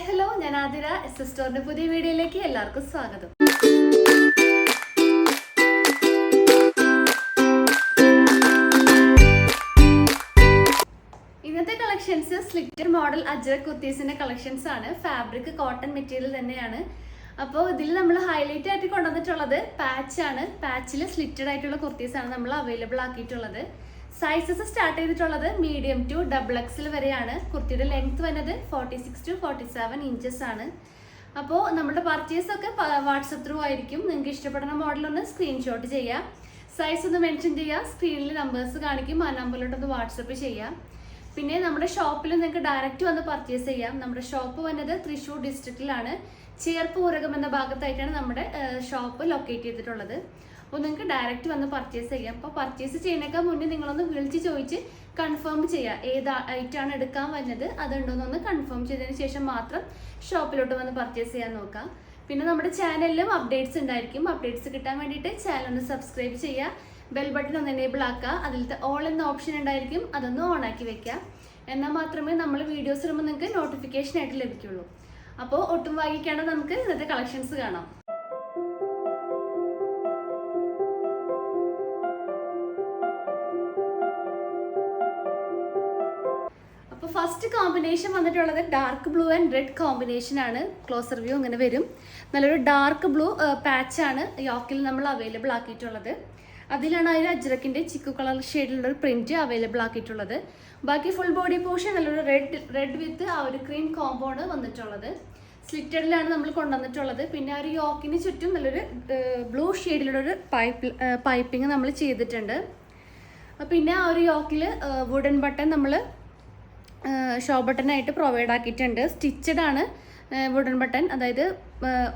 Hello, ഞാൻ Athira. S സ്റ്റോറിന്റെ പുതിയ വീഡിയോയിലേക്ക് എല്ലാവർക്കും സ്വാഗതം. ഇന്നത്തെ കളക്ഷൻസ് സ്ലിറ്റഡ് മോഡൽ അജ്രക് കുർത്തീസിന്റെ കളക്ഷൻസ് ആണ്. ഫാബ്രിക് കോട്ടൺ മെറ്റീരിയൽ തന്നെയാണ്. അപ്പോൾ ഇതിൽ നമ്മൾ ഹൈലൈറ്റ് ആയിട്ട് കൊണ്ടുവന്നിട്ടുള്ളത് പാച്ച് ആണ്. പാച്ചിൽ സ്ലിറ്റഡ് ആയിട്ടുള്ള കുർത്തീസ് ആണ് നമ്മൾ അവൈലബിൾ ആക്കിയിട്ടുള്ളത്. സൈസസ് സ്റ്റാർട്ട് ചെയ്തിട്ടുള്ളത് മീഡിയം ടു XXL വരെയാണ്. കുർത്തിയുടെ ലെങ്ത് വരുന്നത് 46 to 47 ഇഞ്ചസ് ആണ്. അപ്പോൾ നമ്മുടെ പർച്ചേസ് ഒക്കെ വാട്സപ്പ് ത്രൂ ആയിരിക്കും. നിങ്ങൾക്ക് ഇഷ്ടപ്പെടുന്ന മോഡലൊന്ന് സ്ക്രീൻഷോട്ട് ചെയ്യാം, സൈസ് ഒന്ന് മെൻഷൻ ചെയ്യാം, സ്ക്രീനിൽ നമ്പേഴ്സ് കാണിക്കും, ആ നമ്പറിലോട്ടൊന്ന് വാട്സപ്പ് ചെയ്യാം. പിന്നെ നമ്മുടെ ഷോപ്പിൽ നിങ്ങൾക്ക് ഡയറക്റ്റ് വന്ന് പർച്ചേസ് ചെയ്യാം. നമ്മുടെ ഷോപ്പ് വന്നത് തൃശ്ശൂർ ഡിസ്ട്രിക്റ്റിലാണ്. ചേർപ്പ് ഊരകം എന്ന ഭാഗത്തായിട്ടാണ് നമ്മുടെ ഷോപ്പ് ലൊക്കേറ്റ് ചെയ്തിട്ടുള്ളത്. അപ്പോൾ നിങ്ങൾക്ക് ഡയറക്റ്റ് വന്ന് പർച്ചേസ് ചെയ്യാം. അപ്പോൾ പർച്ചേസ് ചെയ്യുന്നതിനേക്കാൾ മുന്നേ നിങ്ങളൊന്ന് വിളിച്ച് ചോദിച്ച് കൺഫേം ചെയ്യുക, ഏത് ഐറ്റാണ് എടുക്കാൻ വരുന്നത് അതുണ്ടോയെന്നൊന്ന് കൺഫേം ചെയ്തതിന് ശേഷം മാത്രം ഷോപ്പിലോട്ട് വന്ന് പർച്ചേസ് ചെയ്യാൻ നോക്കാം. പിന്നെ നമ്മുടെ ചാനലിലും അപ്ഡേറ്റ്സ് ഉണ്ടായിരിക്കും. അപ്ഡേറ്റ്സ് കിട്ടാൻ വേണ്ടിയിട്ട് ചാനൽ ഒന്ന് സബ്സ്ക്രൈബ് ചെയ്യുക, ബെൽ ബട്ടൺ ഒന്ന് എനേബിൾ ആക്കുക. അതിലത്തെ ഓൾ എന്ന ഓപ്ഷൻ ഉണ്ടായിരിക്കും, അതൊന്ന് ഓൺ ആക്കി വെക്കുക. എന്നാൽ മാത്രമേ നമ്മൾ വീഡിയോസ് ഇടുമ്പോൾ നിങ്ങൾക്ക് നോട്ടിഫിക്കേഷൻ ആയിട്ട് ലഭിക്കുള്ളൂ. അപ്പോൾ ഒട്ടും വൈകിക്കാണ്ട് നമുക്ക് ഇന്നത്തെ കളക്ഷൻസ് കാണാം. അപ്പോൾ ഫസ്റ്റ് കോമ്പിനേഷൻ വന്നിട്ടുള്ളത് dark blue and red combination ആണ്. ക്ലോസർ വ്യൂ ഇങ്ങനെ വരും. നല്ലൊരു ഡാർക്ക് ബ്ലൂ പാച്ചാണ് യോക്കിൽ നമ്മൾ അവൈലബിൾ ആക്കിയിട്ടുള്ളത്. അതിലാണ് അതിൽ അജ്രക്കിൻ്റെ ചിക്കു കളർ ഷെയ്ഡിലുള്ളൊരു പ്രിന്റ് അവൈലബിൾ ആക്കിയിട്ടുള്ളത്. ബാക്കി ഫുൾ ബോഡി പോർഷൻ നല്ലൊരു റെഡ് വിത്ത് ആ ഒരു ക്രീം കോമ്പോണ് വന്നിട്ടുള്ളത്. സ്ലിറ്റഡിലാണ് നമ്മൾ കൊണ്ടുവന്നിട്ടുള്ളത്. പിന്നെ ആ ഒരു യോക്കിന് ചുറ്റും നല്ലൊരു ബ്ലൂ ഷെയ്ഡിലുള്ളൊരു പൈപ്പിംഗ് നമ്മൾ ചെയ്തിട്ടുണ്ട്. പിന്നെ ആ ഒരു യോക്കിൽ വുഡൻ ബട്ടൺ നമ്മൾ ഷോ ബട്ടനായിട്ട് പ്രൊവൈഡ് ആക്കിയിട്ടുണ്ട്. സ്റ്റിച്ചഡ് ആണ് വുഡൻ ബട്ടൺ, അതായത്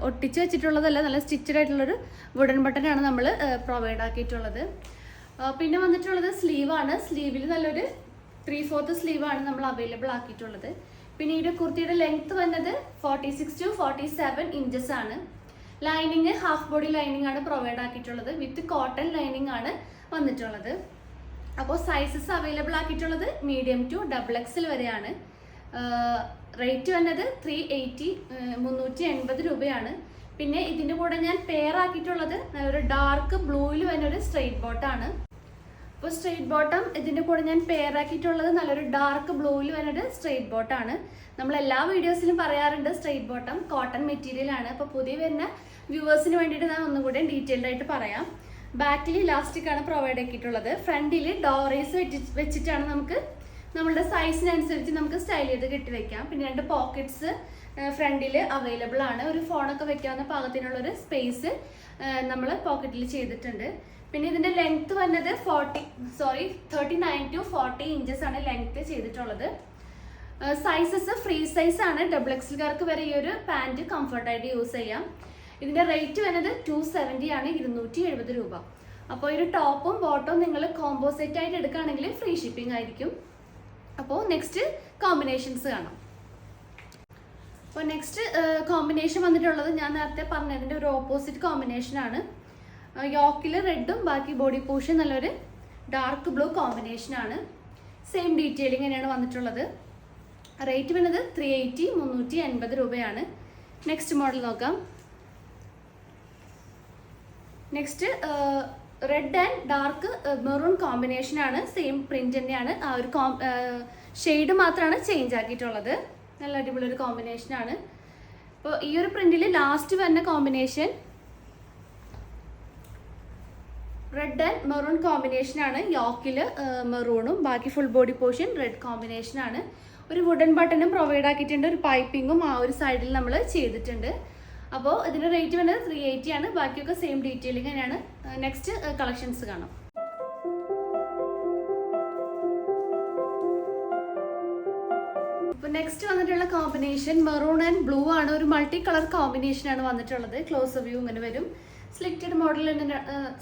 ഒട്ടിച്ച് വെച്ചിട്ടുള്ളതല്ല, നല്ല സ്റ്റിച്ചഡ് ആയിട്ടുള്ളൊരു വുഡൻ ബട്ടനാണ് നമ്മൾ പ്രൊവൈഡ് ആക്കിയിട്ടുള്ളത്. പിന്നെ വന്നിട്ടുള്ളത് സ്ലീവാണ്. സ്ലീവിൽ നല്ലൊരു 3/4 സ്ലീവാണ് നമ്മൾ അവൈലബിൾ ആക്കിയിട്ടുള്ളത്. പിന്നെ ഈ കുർത്തിയുടെ ലെങ്ത് വന്നത് 46 to 47 ഇഞ്ചസ് ആണ്. ലൈനിങ് ഹാഫ് ബോഡി ലൈനിങ് ആണ് പ്രൊവൈഡ് ആക്കിയിട്ടുള്ളത്. വിത്ത് കോട്ടൺ ലൈനിങ് ആണ് വന്നിട്ടുള്ളത്. അപ്പോൾ സൈസസ് അവൈലബിൾ ആക്കിയിട്ടുള്ളത് മീഡിയം ടു XXL വരെയാണ്. റേറ്റ് വന്നത് 380 രൂപയാണ്. പിന്നെ ഇതിൻ്റെ കൂടെ ഞാൻ പെയർ ആക്കിയിട്ടുള്ളത് ഒരു ഡാർക്ക് ബ്ലൂവിൽ വരുന്ന ഒരു സ്ട്രെയിറ്റ് ബോട്ടാണ്. അപ്പോൾ സ്ട്രെയിറ്റ് ബോട്ടം ഇതിൻ്റെ കൂടെ ഞാൻ പെയർ ആക്കിയിട്ടുള്ളത് നല്ലൊരു ഡാർക്ക് ബ്ലൂവിൽ വരുന്നൊരു സ്ട്രെയിറ്റ് ബോട്ടാണ്. നമ്മൾ എല്ലാ വീഡിയോസിലും പറയാറുണ്ട് സ്ട്രെയിറ്റ് ബോട്ടം കോട്ടൺ മെറ്റീരിയൽ ആണ്. അപ്പോൾ പുതിയ വരുന്ന വ്യൂവേഴ്സിന് വേണ്ടിയിട്ട് ഞാൻ ഒന്നുകൂടെ ഡീറ്റെയിൽഡ് ആയിട്ട് പറയാം. ബാക്കിൽ ഇലാസ്റ്റിക് ആണ് പ്രൊവൈഡ് ആക്കിയിട്ടുള്ളത്. ഫ്രണ്ടിൽ ഡോറേസ് വെച്ചിട്ടാണ് നമുക്ക് നമ്മളുടെ സൈസിനനുസരിച്ച് നമുക്ക് സ്റ്റൈൽ ചെയ്ത് കെട്ടിവെക്കാം. പിന്നെ 2 പോക്കറ്റ്സ് ഫ്രണ്ടിൽ അവൈലബിൾ ആണ്. ഒരു ഫോണൊക്കെ വെക്കാവുന്ന പാകത്തിനുള്ളൊരു സ്പേസ് നമ്മൾ പോക്കറ്റിൽ ചെയ്തിട്ടുണ്ട്. പിന്നെ ഇതിൻ്റെ ലെങ്ത് വന്നത് 39 to 40 ഇഞ്ചസ് ആണ് ലെങ്ത് ചെയ്തിട്ടുള്ളത്. സൈസസ് ഫ്രീ സൈസ് ആണ്. XXLകാർക്ക് വരെ ഈ ഒരു പാൻറ് കംഫർട്ടായിട്ട് യൂസ് ചെയ്യാം. ഇതിൻ്റെ റേറ്റ് വരുന്നത് 270 ആണ്, 270 രൂപ. അപ്പോൾ ഈ ഒരു ടോപ്പും ബോട്ടവും നിങ്ങൾ കോംബോ സെറ്റ് ആയിട്ട് എടുക്കുകയാണെങ്കിൽ ഫ്രീ ഷിപ്പിംഗ് ആയിരിക്കും. അപ്പോൾ നെക്സ്റ്റ് കോമ്പിനേഷൻസ് കാണാം. അപ്പോൾ നെക്സ്റ്റ് കോമ്പിനേഷൻ വന്നിട്ടുള്ളത് ഞാൻ നേരത്തെ പറഞ്ഞതിൻ്റെ ഒരു ഓപ്പോസിറ്റ് കോമ്പിനേഷനാണ്. യോക്കിൽ റെഡും ബാക്കി ബോഡി പോർഷൻ നല്ലൊരു ഡാർക്ക് ബ്ലൂ കോമ്പിനേഷനാണ്. സെയിം ഡീറ്റെയിലിംഗ് തന്നെയാണ് വന്നിട്ടുള്ളത്. റേറ്റ് വരുന്നത് 380 രൂപയാണ്. നെക്സ്റ്റ് മോഡൽ നോക്കാം. Next red and dark maroon കോമ്പിനേഷനാണ്. സെയിം പ്രിന്റ് തന്നെയാണ്. ആ ഒരു ഷെയ്ഡ് മാത്രമാണ് ചേഞ്ച് ആക്കിയിട്ടുള്ളത്. നല്ല അടിപൊളി ഒരു കോമ്പിനേഷനാണ്. അപ്പോൾ ഈ ഒരു പ്രിന്റിൽ ലാസ്റ്റ് വരുന്ന കോമ്പിനേഷൻ റെഡ് ആൻഡ് മെറൂൺ കോമ്പിനേഷനാണ്. യോക്കിൽ മെറൂണും ബാക്കി ഫുൾ ബോഡി പോർഷൻ റെഡ് കോമ്പിനേഷനാണ്. ഒരു വുഡൻ ബട്ടണും പ്രൊവൈഡ് ആക്കിയിട്ടുണ്ട്. ഒരു പൈപ്പിങ്ങും ആ ഒരു സൈഡിൽ നമ്മൾ ചെയ്തിട്ടുണ്ട്. അപ്പോൾ ഇതിൻ്റെ റേറ്റ് വരുന്നത് 380 ആണ്. ബാക്കിയൊക്കെ സെയിം ഡീറ്റെയിലിംഗ് തന്നെയാണ്. നെക്സ്റ്റ് കളക്ഷൻസ് കാണാം. അപ്പോൾ നെക്സ്റ്റ് വന്നിട്ടുള്ള കോമ്പിനേഷൻ മെറൂൺ ആൻഡ് ബ്ലൂ ആണ്. ഒരു മൾട്ടി കളർ കോമ്പിനേഷനാണ് വന്നിട്ടുള്ളത്. ക്ലോസ് വ്യൂ ഇങ്ങനെ വരും. സ്ലിറ്റഡ് മോഡൽ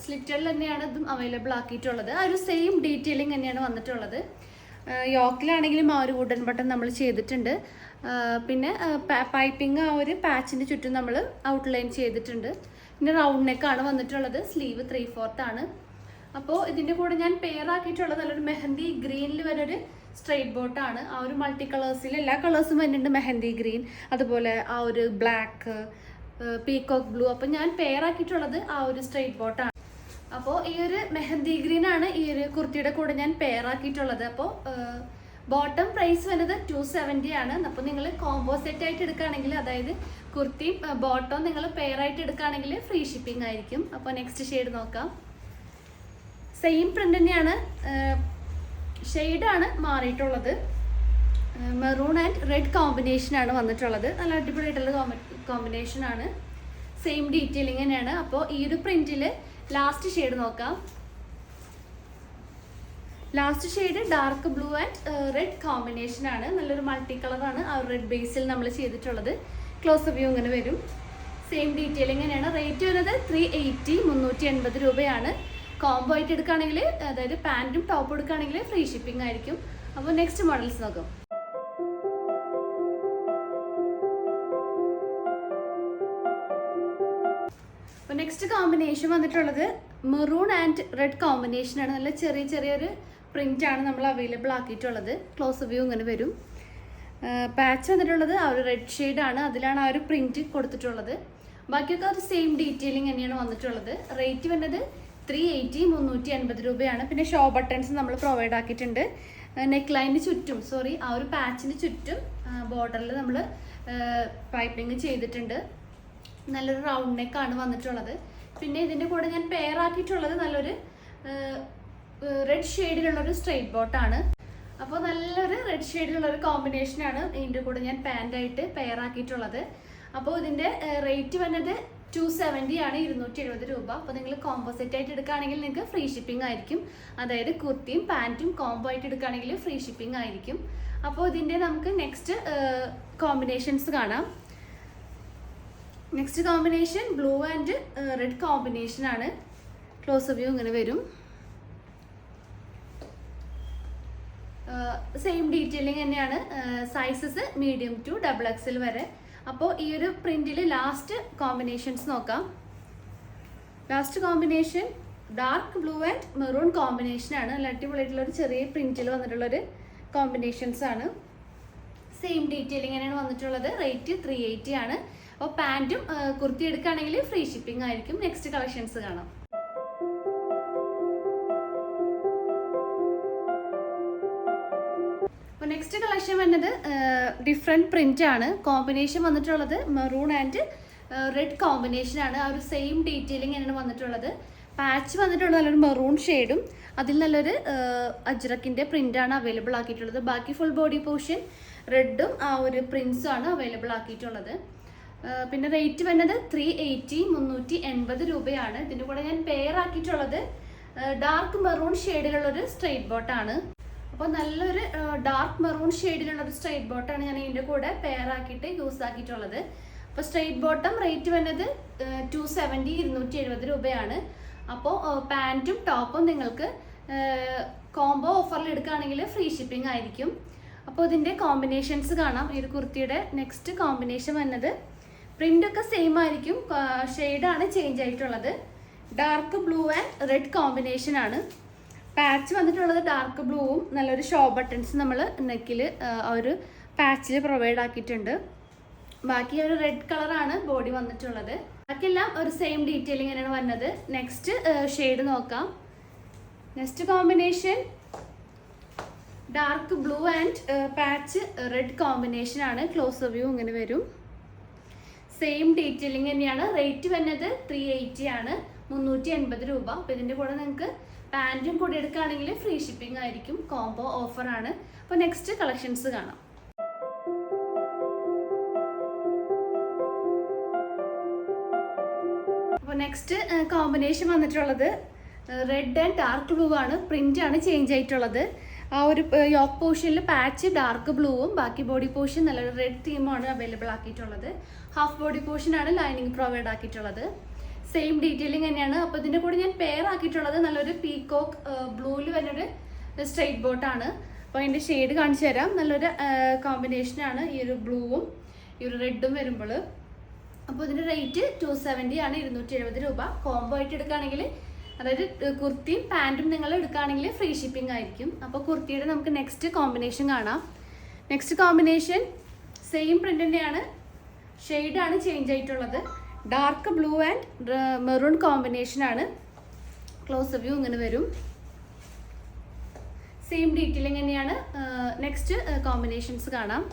സ്ലിറ്റഡിൽ തന്നെയാണ് ഇതും അവൈലബിൾ ആക്കിയിട്ടുള്ളത്. ആ ഒരു സെയിം ഡീറ്റെയിലിംഗ് തന്നെയാണ് വന്നിട്ടുള്ളത്. യോക്കിലാണെങ്കിലും ആ ഒരു വുഡൻ ബട്ടൺ നമ്മൾ ചെയ്തിട്ടുണ്ട്. പിന്നെ പൈപ്പിംഗ് ആ ഒരു പാച്ചിൻ്റെ ചുറ്റും നമ്മൾ ഔട്ട്ലൈൻ ചെയ്തിട്ടുണ്ട്. പിന്നെ റൗണ്ട് നെക്കാണ് വന്നിട്ടുള്ളത്. സ്ലീവ് 3/4 ആണ്. അപ്പോൾ ഇതിൻ്റെ കൂടെ ഞാൻ പെയർ ആക്കിയിട്ടുള്ളത് നല്ലൊരു മെഹന്തി ഗ്രീനിൽ വരെ ഒരു സ്ട്രെയിറ്റ് ബോട്ടാണ്. ആ ഒരു മൾട്ടി കളേഴ്സിൽ എല്ലാ കളേഴ്സും വരുന്നുണ്ട്. മെഹന്തി ഗ്രീൻ, അതുപോലെ ആ ഒരു ബ്ലാക്ക്, പീകോക്ക് ബ്ലൂ. അപ്പം ഞാൻ പെയർ ആക്കിയിട്ടുള്ളത് ആ ഒരു സ്ട്രെയിറ്റ് ബോട്ടാണ്. അപ്പോൾ ഈ ഒരു മെഹന്തി ഗ്രീൻ ആണ് ഈ ഒരു കുർത്തിയുടെ കൂടെ ഞാൻ പെയർ ആക്കിയിട്ടുള്ളത്. അപ്പോൾ ബോട്ടം പ്രൈസ് വരുന്നത് 270 ആണ്. അപ്പോൾ നിങ്ങൾ കോംബോ സെറ്റ് ആയിട്ട് എടുക്കുകയാണെങ്കിൽ, അതായത് കുർത്തിയും ബോട്ടവും നിങ്ങൾ പെയർ ആയിട്ട് എടുക്കുകയാണെങ്കിൽ ഫ്രീ ഷിപ്പിംഗ് ആയിരിക്കും. അപ്പോൾ നെക്സ്റ്റ് ഷെയ്ഡ് നോക്കാം. സെയിം പ്രിന്റ് തന്നെയാണ്, ഷെയ്ഡാണ് മാറിയിട്ടുള്ളത്. മെറൂൺ ആൻഡ് റെഡ് കോമ്പിനേഷനാണ് വന്നിട്ടുള്ളത്. നല്ല അടിപൊളിയായിട്ടുള്ള കോമ്പിനേഷനാണ്. സെയിം ഡീറ്റെയിലിംഗ് തന്നെയാണ്. അപ്പോൾ ഈ ഒരു പ്രിന്റിൽ ലാസ്റ്റ് ഷെയ്ഡ് നോക്കാം. Last shade dark blue and red കോമ്പിനേഷനാണ്. നല്ലൊരു മൾട്ടി കളറാണ് ആ റെഡ് ബേസിൽ നമ്മൾ ചെയ്തിട്ടുള്ളത്. ക്ലോസ് വ്യൂ ഇങ്ങനെ വരും. സെയിം ഡീറ്റെയിലിംഗ് തന്നെയാണ്. റേറ്റ് വരുന്നത് 380, 380 രൂപയാണ്. കോംബോ ആയിട്ട് എടുക്കുകയാണെങ്കിൽ, അതായത് പാൻറ്റും ടോപ്പ് എടുക്കുകയാണെങ്കിൽ ഫ്രീ ഷിപ്പിംഗ് ആയിരിക്കും. അപ്പോൾ നെക്സ്റ്റ് മോഡൽസ് നോക്കാം. അപ്പോൾ നെക്സ്റ്റ് കോമ്പിനേഷൻ വന്നിട്ടുള്ളത് മെറൂൺ ആൻഡ് റെഡ് കോമ്പിനേഷനാണ്. നല്ല ചെറിയൊരു പ്രിന്റ് ആണ് നമ്മൾ അവൈലബിൾ ആക്കിയിട്ടുള്ളത്. ക്ലോസ് വ്യൂ ഇങ്ങനെ വരും. പാച്ച് വന്നിട്ടുള്ളത് ആ ഒരു റെഡ് ഷെയ്ഡാണ്, അതിലാണ് ആ ഒരു പ്രിന്റ് കൊടുത്തിട്ടുള്ളത്. ബാക്കിയൊക്കെ ഒരു സെയിം ഡീറ്റെയിലിംഗ് തന്നെയാണ് വന്നിട്ടുള്ളത്. റേറ്റ് വരുന്നത് 380, 380 രൂപയാണ്. പിന്നെ ഷോ ബട്ടൺസ് നമ്മൾ പ്രൊവൈഡ് ആക്കിയിട്ടുണ്ട്. നെക്ക് ലൈനിന് ചുറ്റും, ആ ഒരു പാച്ചിന് ചുറ്റും ബോർഡറിൽ നമ്മൾ പൈപ്പിംഗ് ചെയ്തിട്ടുണ്ട്. നല്ലൊരു റൗണ്ട് നെക്കാണ് വന്നിട്ടുള്ളത്. പിന്നെ ഇതിൻ്റെ കൂടെ ഞാൻ പെയർ ആക്കിയിട്ടുള്ളത് നല്ലൊരു റെഡ് ഷെയ്ഡിലുള്ളൊരു സ്ട്രെയിറ്റ് ബോട്ടാണ്. അപ്പോൾ നല്ലൊരു റെഡ് ഷെയ്ഡിലുള്ളൊരു കോമ്പിനേഷനാണ് ഇതിൻ്റെ കൂടെ ഞാൻ പാൻ്റായിട്ട് പെയർ ആക്കിയിട്ടുള്ളത്. അപ്പോൾ ഇതിൻ്റെ റേറ്റ് വന്നത് 270 ആണ്, 270 രൂപ. അപ്പോൾ നിങ്ങൾ കോംബോ സെറ്റ് ആയിട്ട് എടുക്കുകയാണെങ്കിൽ നിങ്ങൾക്ക് ഫ്രീ ഷിപ്പിംഗ് ആയിരിക്കും. അതായത് കുർത്തിയും പാൻറ്റും കോംബോ ആയിട്ട് എടുക്കുകയാണെങ്കിൽ ഫ്രീ ഷിപ്പിംഗ് ആയിരിക്കും. അപ്പോൾ ഇതിൻ്റെ നമുക്ക് നെക്സ്റ്റ് കോമ്പിനേഷൻസ് കാണാം. Next combination blue and red കോമ്പിനേഷനാണ്. ക്ലോസ് വ്യൂ ഇങ്ങനെ വരും. സെയിം ഡീറ്റെയിലിംഗ് തന്നെയാണ്. സൈസസ് മീഡിയം ടു XXL വരെ. അപ്പോൾ ഈ ഒരു പ്രിന്റിൽ ലാസ്റ്റ് കോമ്പിനേഷൻസ് നോക്കാം. Last combination dark blue and maroon കോമ്പിനേഷനാണ്. നല്ല അടിപൊളിയായിട്ടുള്ളൊരു ചെറിയ പ്രിന്റിൽ വന്നിട്ടുള്ളൊരു കോമ്പിനേഷൻസ് ആണ്. സെയിം ഡീറ്റെയിലിംഗ് തന്നെയാണ് വന്നിട്ടുള്ളത്. റേറ്റ് 380 ആണ്. അപ്പോൾ പാൻറ്റും കുർത്തി എടുക്കുകയാണെങ്കിൽ ഫ്രീ ഷിപ്പിംഗ് ആയിരിക്കും. നെക്സ്റ്റ് കളക്ഷൻസ് കാണാം. അപ്പോൾ നെക്സ്റ്റ് കളക്ഷൻ വന്നത് ഡിഫറെൻറ്റ് പ്രിന്റ് ആണ്. കോമ്പിനേഷൻ വന്നിട്ടുള്ളത് മെറൂൺ ആൻഡ് റെഡ് കോമ്പിനേഷനാണ്. ആ ഒരു സെയിം ഡീറ്റെയിലിംഗ് ആണ് വന്നിട്ടുള്ളത്. പാച്ച് വന്നിട്ടുള്ളത് നല്ലൊരു മെറൂൺ ഷെയ്ഡും അതിൽ നല്ലൊരു അജ്രക്കിൻ്റെ പ്രിൻ്റാണ് അവൈലബിൾ ആക്കിയിട്ടുള്ളത്. ബാക്കി ഫുൾ ബോഡി പോർഷൻ റെഡും ആ ഒരു പ്രിൻസും ആണ് അവൈലബിൾ ആക്കിയിട്ടുള്ളത്. പിന്നെ റേറ്റ് വരുന്നത് 380, 380 രൂപയാണ്. ഇതിൻ്റെ കൂടെ ഞാൻ പെയർ ആക്കിയിട്ടുള്ളത് ഡാർക്ക് മെറൂൺ ഷെയ്ഡിലുള്ളൊരു സ്ട്രെയിറ്റ് ബോട്ടാണ്. അപ്പോൾ നല്ലൊരു ഡാർക്ക് മെറൂൺ ഷെയ്ഡിലുള്ളൊരു സ്ട്രെയിറ്റ് ബോട്ടാണ് ഞാൻ ഇതിൻ്റെ കൂടെ പെയർ ആക്കിയിട്ട് യൂസ് ആക്കിയിട്ടുള്ളത്. അപ്പോൾ സ്ട്രെയിറ്റ് ബോട്ടം റേറ്റ് വരുന്നത് 270, 270 രൂപയാണ്. അപ്പോൾ പാൻറ്റും ടോപ്പും നിങ്ങൾക്ക് കോംബോ ഓഫറിൽ എടുക്കുകയാണെങ്കിൽ ഫ്രീ ഷിപ്പിംഗ് ആയിരിക്കും. അപ്പോൾ ഇതിൻ്റെ കോമ്പിനേഷൻസ് കാണാം. ഈ ഒരു കുർത്തിയുടെ നെക്സ്റ്റ് കോമ്പിനേഷൻ വന്നത് പ്രിൻ്റൊക്കെ സെയിം ആയിരിക്കും, ഷെയ്ഡാണ് ചേഞ്ച് ആയിട്ടുള്ളത്. ഡാർക്ക് ബ്ലൂ ആൻഡ് റെഡ് കോമ്പിനേഷനാണ്. പാച്ച് വന്നിട്ടുള്ളത് ഡാർക്ക് ബ്ലൂവും നല്ലൊരു ഷോ ബട്ടൺസ് നമ്മൾ നെക്കിൽ ആ ഒരു പാച്ചിൽ പ്രൊവൈഡ് ആക്കിയിട്ടുണ്ട്. ബാക്കി ഒരു റെഡ് കളറാണ് ബോഡി വന്നിട്ടുള്ളത്. ബാക്കിയെല്ലാം ഒരു സെയിം ഡീറ്റെയിലിംഗ് തന്നെയാണ് വന്നത്. നെക്സ്റ്റ് ഷെയ്ഡ് നോക്കാം. Next combination dark blue and patch red കോമ്പിനേഷനാണ്. ക്ലോസ് വ്യൂ ഇങ്ങനെ വരും. സെയിം ഡീറ്റെയിലിംഗ് തന്നെയാണ്. റേറ്റ് വരുന്നത് 380 ആണ്, 380 രൂപ. അപ്പോൾ ഇതിൻ്റെ കൂടെ നിങ്ങൾക്ക് പാൻറ്റും കൂടി എടുക്കുകയാണെങ്കിൽ ഫ്രീ ഷിപ്പിംഗ് ആയിരിക്കും. കോംബോ ഓഫറാണ്. അപ്പോൾ നെക്സ്റ്റ് കളക്ഷൻസ് കാണാം. അപ്പോൾ നെക്സ്റ്റ് കോമ്പിനേഷൻ വന്നിട്ടുള്ളത് റെഡ് ആൻഡ് ഡാർക്ക് ബ്ലൂ ആണ്. പ്രിന്റ് ആണ് ചേഞ്ച് ആയിട്ടുള്ളത്. ആ ഒരു യോക്ക് പോർഷനിൽ പാച്ച് ഡാർക്ക് ബ്ലൂവും ബാക്കി ബോഡി പോർഷൻ നല്ലൊരു റെഡ് തീമാണ് അവൈലബിൾ ആക്കിയിട്ടുള്ളത്. ഹാഫ് ബോഡി പോർഷൻ ആണ് ലൈനിങ് പ്രൊവൈഡ് ആക്കിയിട്ടുള്ളത്. സെയിം ഡീറ്റെയിലിംഗ് തന്നെയാണ്. അപ്പോൾ ഇതിൻ്റെ കൂടെ ഞാൻ പെയർ ആക്കിയിട്ടുള്ളത് നല്ലൊരു പീകോക്ക് ബ്ലൂവിൽ വരുന്നൊരു സ്ട്രെയിറ്റ് ബോട്ടാണ്. അപ്പോൾ അതിൻ്റെ ഷെയ്ഡ് കാണിച്ചു തരാം. നല്ലൊരു കോമ്പിനേഷനാണ് ഈ ഒരു ബ്ലൂവും ഈ ഒരു റെഡും വരുമ്പോൾ. അപ്പോൾ ഇതിൻ്റെ റേറ്റ് 270 ആണ്, 270 രൂപ. കോംബോ ആയിട്ട് എടുക്കുകയാണെങ്കിൽ അതായത് കുർത്തിയും പാൻറ്റും നിങ്ങൾ എടുക്കുകയാണെങ്കിൽ ഫ്രീ ഷിപ്പിംഗ് ആയിരിക്കും. അപ്പോൾ കുർത്തിയുടെ നമുക്ക് നെക്സ്റ്റ് കോമ്പിനേഷൻ കാണാം. നെക്സ്റ്റ് കോമ്പിനേഷൻ സെയിം പ്രിൻ്റ് തന്നെയാണ്, ഷെയ്ഡാണ് ചേഞ്ച് ആയിട്ടുള്ളത്. ഡാർക്ക് ബ്ലൂ ആൻഡ് മെറൂൺ കോമ്പിനേഷനാണ്. ക്ലോസ് വ്യൂ ഇങ്ങനെ വരും. സെയിം ഡീറ്റെയിലിംഗ് തന്നെയാണ്. നെക്സ്റ്റ് കോമ്പിനേഷൻസ് കാണാം.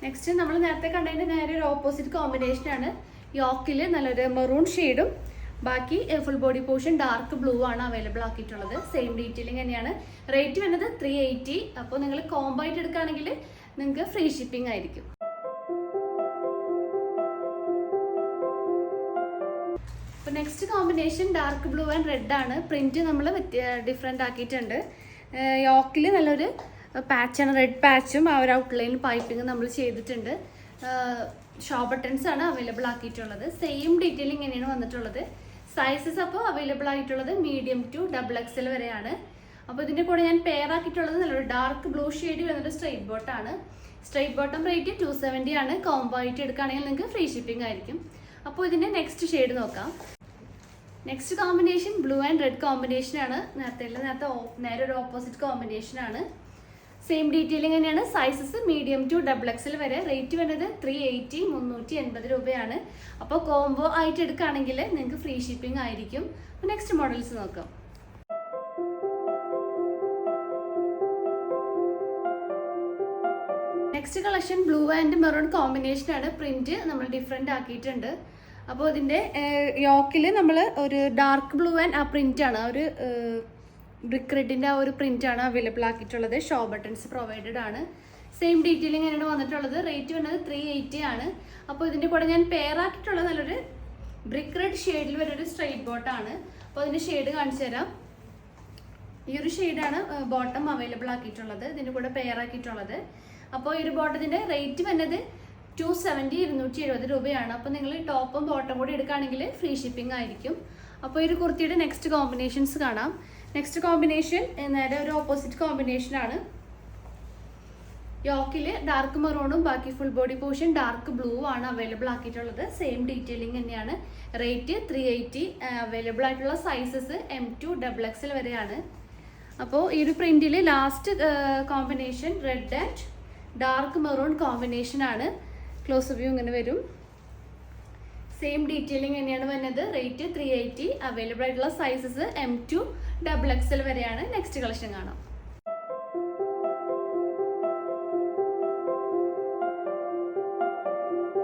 നെക്സ്റ്റ് നമ്മൾ നേരത്തെ കണ്ടതിൻ്റെ നേരെ ഒരു ഓപ്പോസിറ്റ് കോമ്പിനേഷനാണ്. യോക്കിൽ നല്ലൊരു മെറൂൺ ഷെയ്ഡും ബാക്കി full body portion dark blue ആണ് അവൈലബിൾ ആക്കിയിട്ടുള്ളത്. സെയിം ഡീറ്റെയിലിംഗ് തന്നെയാണ്. റേറ്റ് വരുന്നത് 380. അപ്പോൾ നിങ്ങൾ കോംബോ ആയിട്ട് എടുക്കുകയാണെങ്കിൽ നിങ്ങൾക്ക് ഫ്രീ ഷിപ്പിംഗ് ആയിരിക്കും. അപ്പോൾ next combination dark blue and red ആണ്. പ്രിന്റ് നമ്മൾ ഡിഫറെൻ്റ് ആക്കിയിട്ടുണ്ട്. യോക്കിൽ നല്ലൊരു പാച്ചാണ്, റെഡ് പാച്ചും ആ ഒരു ഔട്ട്ലൈൻ പൈപ്പിംഗ് നമ്മൾ ചെയ്തിട്ടുണ്ട്. ഷോ ബട്ടൺസ് ആണ് അവൈലബിൾ ആക്കിയിട്ടുള്ളത്. സെയിം ഡീറ്റെയിലിംഗ് തന്നെയാണ് വന്നിട്ടുള്ളത്. സൈസസ് അപ്പോൾ അവൈലബിൾ ആയിട്ടുള്ളത് മീഡിയം ടു XXL വരെയാണ്. അപ്പോൾ ഇതിൻ്റെ കൂടെ ഞാൻ പെയർ ആക്കിയിട്ടുള്ളത് നല്ലൊരു ഡാർക്ക് ബ്ലൂ ഷെയ്ഡ് വരുന്നൊരു സ്ട്രെയിറ്റ് ബോട്ടാണ്. സ്ട്രെയിറ്റ് ബോട്ടം റേറ്റ് 270 ആണ്. കോംബോ ആയിട്ട് എടുക്കുകയാണെങ്കിൽ നിങ്ങൾക്ക് ഫ്രീ ഷിപ്പിംഗ് ആയിരിക്കും. അപ്പോൾ ഇതിൻ്റെ നെക്സ്റ്റ് ഷെയ്ഡ് നോക്കാം. Next combination blue and red കോമ്പിനേഷനാണ്. നേരെ ഒരു ഓപ്പോസിറ്റ് കോമ്പിനേഷനാണ്. സെയിം ഡീറ്റെയിലിംഗ് തന്നെയാണ്. സൈസസ് മീഡിയം ടു XXL വരെ. റേറ്റ് വരുന്നത് 380 380 രൂപയാണ്. അപ്പോൾ കോംബോ ആയിട്ട് എടുക്കുകയാണെങ്കിൽ നിങ്ങൾക്ക് ഫ്രീ ഷിപ്പിംഗ് ആയിരിക്കും. അപ്പോൾ നെക്സ്റ്റ് മോഡൽസ് നോക്കാം. Next collection blue and maroon കോമ്പിനേഷനാണ്. പ്രിന്റ് നമ്മൾ ഡിഫറെൻ്റ് ആക്കിയിട്ടുണ്ട്. അപ്പോൾ ഇതിൻ്റെ യോക്കിൽ നമ്മൾ ഒരു ഡാർക്ക് ബ്ലൂ ആൻഡ് ആ പ്രിൻ്റാണ്, ഒരു ബ്രിക്ക് റെഡിൻ്റെ ആ ഒരു പ്രിൻ്റാണ് അവൈലബിൾ ആക്കിയിട്ടുള്ളത്. ഷോ ബട്ടൺസ് പ്രൊവൈഡഡ് ആണ്. സെയിം ഡീറ്റെയിലിംഗ് തന്നെയാണ് വന്നിട്ടുള്ളത്. റേറ്റ് വരുന്നത് 380 ആണ്. അപ്പോൾ ഇതിൻ്റെ കൂടെ ഞാൻ പെയർ ആക്കിയിട്ടുള്ളത് നല്ലൊരു ബ്രിക്ക് റെഡ് ഷെയ്ഡിൽ വരുന്നൊരു സ്ട്രെയിറ്റ് ബോട്ടാണ്. അപ്പോൾ അതിൻ്റെ ഷെയ്ഡ് കാണിച്ചു തരാം. ഈ ഒരു ഷെയ്ഡാണ് ബോട്ടം അവൈലബിൾ ആക്കിയിട്ടുള്ളത്, ഇതിൻ്റെ കൂടെ പെയർ ആക്കിയിട്ടുള്ളത്. അപ്പോൾ ഈ ഒരു ബോട്ടത്തിൻ്റെ റേറ്റ് വരുന്നത് 270 270 രൂപയാണ്. അപ്പോൾ നിങ്ങൾ ടോപ്പും ബോട്ടം കൂടി എടുക്കുകയാണെങ്കിൽ ഫ്രീ ഷിപ്പിംഗ് ആയിരിക്കും. അപ്പോൾ ഈ ഒരു കുർത്തിയുടെ നെക്സ്റ്റ് കോമ്പിനേഷൻസ് കാണാം. നെക്സ്റ്റ് കോമ്പിനേഷൻ നേരെ ഒരു ഓപ്പോസിറ്റ് കോമ്പിനേഷനാണ്. യോക്കിൽ ഡാർക്ക് മെറൂണും ബാക്കി full body portion dark blue ആണ് അവൈലബിൾ ആക്കിയിട്ടുള്ളത്. സെയിം ഡീറ്റെയിലിംഗ് തന്നെയാണ്. റേറ്റ് 380. അവൈലബിൾ ആയിട്ടുള്ള സൈസസ് M2 XXL വരെയാണ്. അപ്പോൾ ഈ ഒരു പ്രിന്റിൽ last combination red and dark maroon കോമ്പിനേഷനാണ്. ക്ലോസ് വ്യൂ ഇങ്ങനെ വരും. സെയിം ഡീറ്റെയിലിംഗ് തന്നെയാണ് വരുന്നത്. റേറ്റ് 380. അവൈലബിൾ ആയിട്ടുള്ള സൈസസ് M2 XXL വരെയാണ്. നെക്സ്റ്റ് കളക്ഷൻ കാണാം.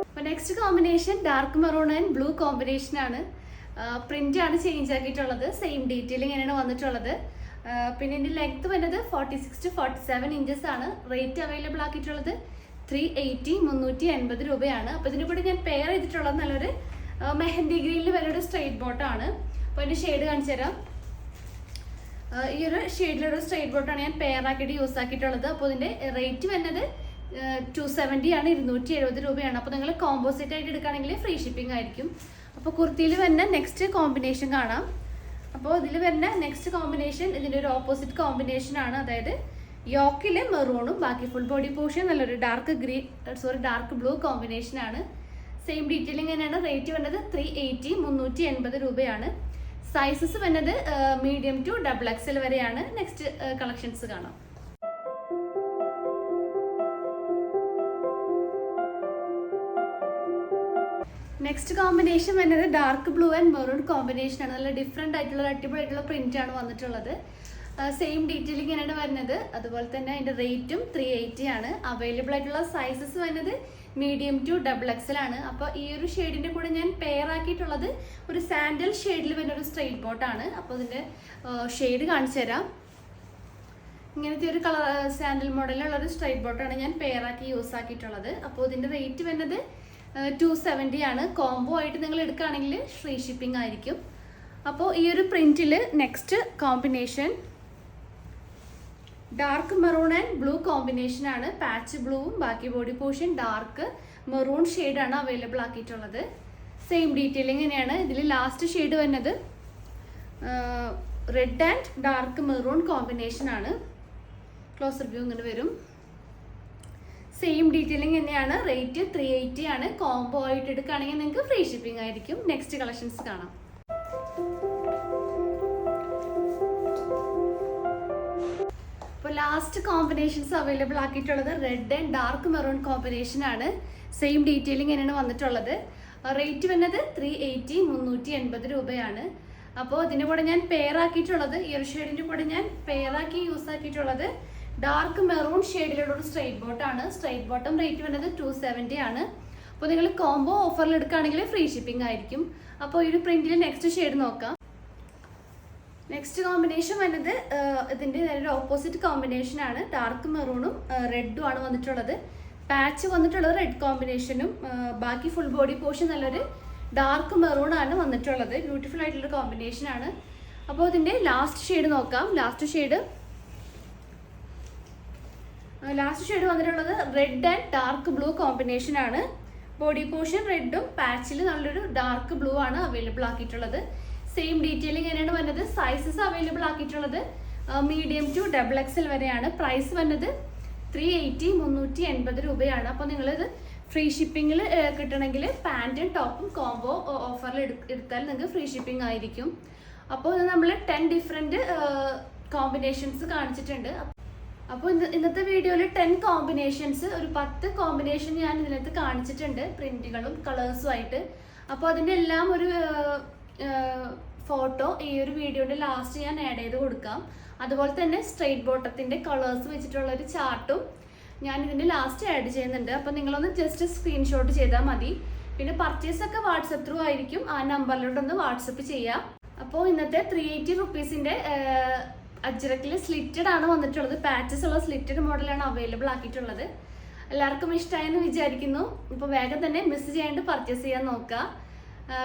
അപ്പോൾ next combination dark maroon and blue കോമ്പിനേഷനാണ്. പ്രിന്റ് ആണ് ചേഞ്ച് ആക്കിയിട്ടുള്ളത്. സെയിം ഡീറ്റെയിലിംഗ് തന്നെയാണ് വന്നിട്ടുള്ളത്. പിന്നെ ഇതിൻ്റെ ലെങ്ത് വരുന്നത് 46 to 47 ഇഞ്ചസ് ആണ്. റേറ്റ് അവൈലബിൾ ആക്കിയിട്ടുള്ളത് 380 380 രൂപയാണ്. അപ്പോൾ ഇതിൻ്റെ കൂടെ ഞാൻ പെയർ ചെയ്തിട്ടുള്ളത് നല്ലൊരു മെഹന്തി ഗ്രീനിൽ വരുന്നൊരു സ്ട്രെയിറ്റ് ബോട്ടാണ്. അപ്പോൾ അതിൻ്റെ ഷെയ്ഡ് കാണിച്ചു തരാം. ഈ ഒരു ഷെയ്ഡിലൊരു സ്ട്രെയിറ്റ് ബോട്ടാണ് ഞാൻ പെയർ ആക്കിയിട്ട് യൂസ് ആക്കിയിട്ടുള്ളത്. അപ്പോൾ ഇതിൻ്റെ റേറ്റ് വരുന്നത് 270 ആണ്. 270 രൂപയാണ്. അപ്പോൾ നിങ്ങൾ കോമ്പോസിറ്റ് ആയിട്ട് എടുക്കുകയാണെങ്കിൽ ഫ്രീ ഷിപ്പിംഗ് ആയിരിക്കും. അപ്പോൾ കുർത്തിയിൽ വരുന്ന നെക്സ്റ്റ് കോമ്പിനേഷൻ കാണാം. അപ്പോൾ ഇതിൽ വരുന്ന നെക്സ്റ്റ് കോമ്പിനേഷൻ ഇതിൻ്റെ ഒരു ഓപ്പോസിറ്റ് കോമ്പിനേഷൻ ആണ്. അതായത് യോക്കിൽ മെറൂണും ബാക്കി ഫുൾ ബോഡി പോർഷൻ നല്ലൊരു ഡാർക്ക് ബ്ലൂ കോമ്പിനേഷനാണ്. സെയിം ഡീറ്റെയിലിംഗ് തന്നെയാണ്. റേറ്റ് വരുന്നത് 380 380 രൂപയാണ്. സൈസസ് വരുന്നത് മീഡിയം ടു XXL വരെയാണ്. നെക്സ്റ്റ് കളക്ഷൻസ് കാണാം. നെക്സ്റ്റ് കോമ്പിനേഷൻ വരുന്നത് ഡാർക്ക് ബ്ലൂ ആൻഡ് മെറൂൺ കോമ്പിനേഷനാണ്. നല്ല ഡിഫറെൻ്റ് ആയിട്ടുള്ള അടിപൊളിയായിട്ടുള്ള പ്രിന്റ് ആണ് വന്നിട്ടുള്ളത്. സെയിം ഡീറ്റെയിലിംഗ് തന്നെയാണ് വരുന്നത്. അതുപോലെ തന്നെ അതിൻ്റെ റേറ്റും 380 ആണ്. അവൈലബിൾ ആയിട്ടുള്ള സൈസസ് വരുന്നത് മീഡിയം ടു XXL ആണ്. അപ്പോൾ ഈ ഒരു ഷെയ്ഡിൻ്റെ കൂടെ ഞാൻ പെയർ ആക്കിയിട്ടുള്ളത് ഒരു സാൻഡൽ ഷെയ്ഡിൽ വരുന്ന ഒരു സ്ട്രെയിറ്റ് ബോട്ടാണ്. അപ്പോൾ ഇതിൻ്റെ ഷെയ്ഡ് കാണിച്ചു തരാം. ഇങ്ങനത്തെ ഒരു കളർ സാൻഡൽ മോഡലുള്ള ഒരു സ്ട്രെയിറ്റ് ബോട്ടാണ് ഞാൻ പെയർ ആക്കി യൂസ് ആക്കിയിട്ടുള്ളത്. അപ്പോൾ ഇതിൻ്റെ റേറ്റ് വരുന്നത് 270 ആണ്. കോംബോ ആയിട്ട് നിങ്ങൾ എടുക്കുകയാണെങ്കിൽ ഫ്രീ ഷിപ്പിംഗ് ആയിരിക്കും. അപ്പോൾ ഈ ഒരു പ്രിന്റിൽ next combination dark maroon and blue കോമ്പിനേഷനാണ്. പാച്ച് ബ്ലൂവും ബാക്കി ബോഡി പോർഷൻ ഡാർക്ക് മെറൂൺ ഷെയ്ഡാണ് അവൈലബിൾ ആക്കിയിട്ടുള്ളത്. സെയിം ഡീറ്റെയിലിംഗ് തന്നെയാണ്. ഇതിൽ ലാസ്റ്റ് ഷെയ്ഡ് വരുന്നത് റെഡ് ആൻഡ് ഡാർക്ക് മെറൂൺ കോമ്പിനേഷനാണ്. ക്ലോസർ വ്യൂ ഇങ്ങനെ വരും. സെയിം ഡീറ്റെയിലിംഗ് തന്നെയാണ്. റേറ്റ് 380 ആണ്. കോംബോ ആയിട്ട് എടുക്കുകയാണെങ്കിൽ നിങ്ങൾക്ക് ഫ്രീ ഷിപ്പിംഗ് ആയിരിക്കും. നെക്സ്റ്റ് കളക്ഷൻസ് കാണാം. ലാസ്റ്റ് കോമ്പിനേഷൻസ് അവൈലബിൾ ആക്കിയിട്ടുള്ളത് red and dark maroon combination ആണ്. സെയിം ഡീറ്റെയിലിംഗ് തന്നെയാണ് വന്നിട്ടുള്ളത്. റേറ്റ് വരുന്നത് 380 380 രൂപയാണ്. അപ്പോൾ ഇതിൻ്റെ കൂടെ ഞാൻ പെയർ ആക്കിയിട്ടുള്ളത്, ഈ ഒരു ഷെയ്ഡിൻ്റെ കൂടെ ഞാൻ പെയർ ആക്കി യൂസ് ആക്കിയിട്ടുള്ളത് ഡാർക്ക് മെറൂൺ ഷെയ്ഡിലുള്ള ഒരു സ്ട്രൈറ്റ് ബോട്ടാണ്. സ്ട്രൈറ്റ് ബോട്ടം റേറ്റ് വരുന്നത് 270 ആണ്. അപ്പോൾ നിങ്ങൾ കോംബോ ഓഫറിൽ എടുക്കുകയാണെങ്കിൽ ഫ്രീ ഷിപ്പിംഗ് ആയിരിക്കും. അപ്പോൾ ഈ ഒരു പ്രിന്റിൽ നെക്സ്റ്റ് ഷെയ്ഡ് നോക്കാം. നെക്സ്റ്റ് കോമ്പിനേഷൻ വരുന്നത് ഇതിൻ്റെ നേരെ ഓപ്പോസിറ്റ് കോമ്പിനേഷൻ ആണ്. ഡാർക്ക് മെറൂണും റെഡും ആണ് വന്നിട്ടുള്ളത്. പാച്ച് വന്നിട്ടുള്ളത് റെഡ് കോമ്പിനേഷനും ബാക്കി ഫുൾ ബോഡി പോർഷൻ നല്ലൊരു ഡാർക്ക് മെറൂൺ ആണ് വന്നിട്ടുള്ളത്. ബ്യൂട്ടിഫുൾ ആയിട്ടുള്ള കോമ്പിനേഷൻ ആണ്. അപ്പോൾ ഇതിൻ്റെ ലാസ്റ്റ് ഷെയ്ഡ് നോക്കാം. ലാസ്റ്റ് ഷെയ്ഡ് വന്നിട്ടുള്ളത് red and dark blue combination ആണ്. ബോഡി പോർഷൻ റെഡും പാച്ചിൽ നല്ലൊരു ഡാർക്ക് ബ്ലൂ ആണ് അവൈലബിൾ ആക്കിയിട്ടുള്ളത്. സെയിം ഡീറ്റെയിലിംഗ് തന്നെയാണ് വരുന്നത്. സൈസസ് അവൈലബിൾ ആക്കിയിട്ടുള്ളത് മീഡിയം ടു XXL വരെയാണ്. പ്രൈസ് വരുന്നത് 380 380 രൂപയാണ്. അപ്പോൾ നിങ്ങളിത് ഫ്രീ ഷിപ്പിങ്ങിൽ കിട്ടണമെങ്കിൽ പാൻറ്റും ടോപ്പും കോംബോ ഓഫറിൽ എടുത്താൽ നിങ്ങൾക്ക് ഫ്രീ ഷിപ്പിംഗ് ആയിരിക്കും. അപ്പോൾ ഇത് നമ്മൾ 10 ഡിഫറെൻറ്റ് കോമ്പിനേഷൻസ് കാണിച്ചിട്ടുണ്ട്. അപ്പോൾ ഇന്നത്തെ വീഡിയോയിൽ 10 കോമ്പിനേഷൻസ്, ഒരു 10 കോമ്പിനേഷൻ ഞാൻ ഇതിനകത്ത് കാണിച്ചിട്ടുണ്ട്, പ്രിന്റുകളും കളേഴ്സും ആയിട്ട്. അപ്പോൾ അതിൻ്റെ എല്ലാം ഒരു ഫോട്ടോ ഈ ഒരു വീഡിയോയുടെ ലാസ്റ്റ് ഞാൻ ആഡ് ചെയ്ത് കൊടുക്കാം. അതുപോലെ തന്നെ സ്ട്രെയിറ്റ് ബോട്ടത്തിൻ്റെ കളേഴ്സ് വെച്ചിട്ടുള്ള ഒരു ചാർട്ടും ഞാൻ ഇതിൻ്റെ ലാസ്റ്റ് ആഡ് ചെയ്യുന്നുണ്ട്. അപ്പോൾ നിങ്ങളൊന്ന് ജസ്റ്റ് സ്ക്രീൻഷോട്ട് ചെയ്താൽ മതി. പിന്നെ പർച്ചേസ് ഒക്കെ വാട്സപ്പ് ത്രൂ ആയിരിക്കും. ആ നമ്പറിലോട്ടൊന്ന് വാട്സപ്പ് ചെയ്യാം. അപ്പോൾ ഇന്നത്തെ 380 റുപ്പീസിൻ്റെ അജ്രക്കിൽ സ്ലിറ്റഡ് ആണ് വന്നിട്ടുള്ളത്. പാച്ചസ് ഉള്ള സ്ലിറ്റഡ് മോഡലാണ് അവൈലബിൾ ആക്കിയിട്ടുള്ളത്. എല്ലാവർക്കും ഇഷ്ടമായെന്ന് വിചാരിക്കുന്നു. ഇപ്പോൾ വേഗം തന്നെ മിസ് ചെയ്യാണ്ട് പർച്ചേസ് ചെയ്യാൻ നോക്കുക.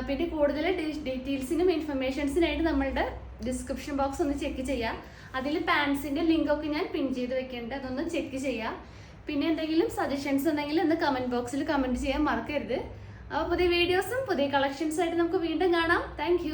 പിന്നെ കൂടുതൽ ഡീറ്റെയിൽസിനും ഇൻഫർമേഷൻസിനായിട്ട് നമ്മളുടെ ഡിസ്ക്രിപ്ഷൻ ബോക്സ് ഒന്ന് ചെക്ക് ചെയ്യുക. അതിൽ പാൻസിൻ്റെ ലിങ്കൊക്കെ ഞാൻ പിൻ ചെയ്ത് വെക്കുന്നുണ്ട്, അതൊന്ന് ചെക്ക് ചെയ്യുക. പിന്നെ എന്തെങ്കിലും സജഷൻസ് ഉണ്ടെങ്കിൽ ഒന്ന് കമൻറ്റ് ബോക്സിൽ കമൻറ്റ് ചെയ്യാൻ മറക്കരുത്. അപ്പോൾ പുതിയ വീഡിയോസും പുതിയ കളക്ഷൻസായിട്ട് നമുക്ക് വീണ്ടും കാണാം. താങ്ക്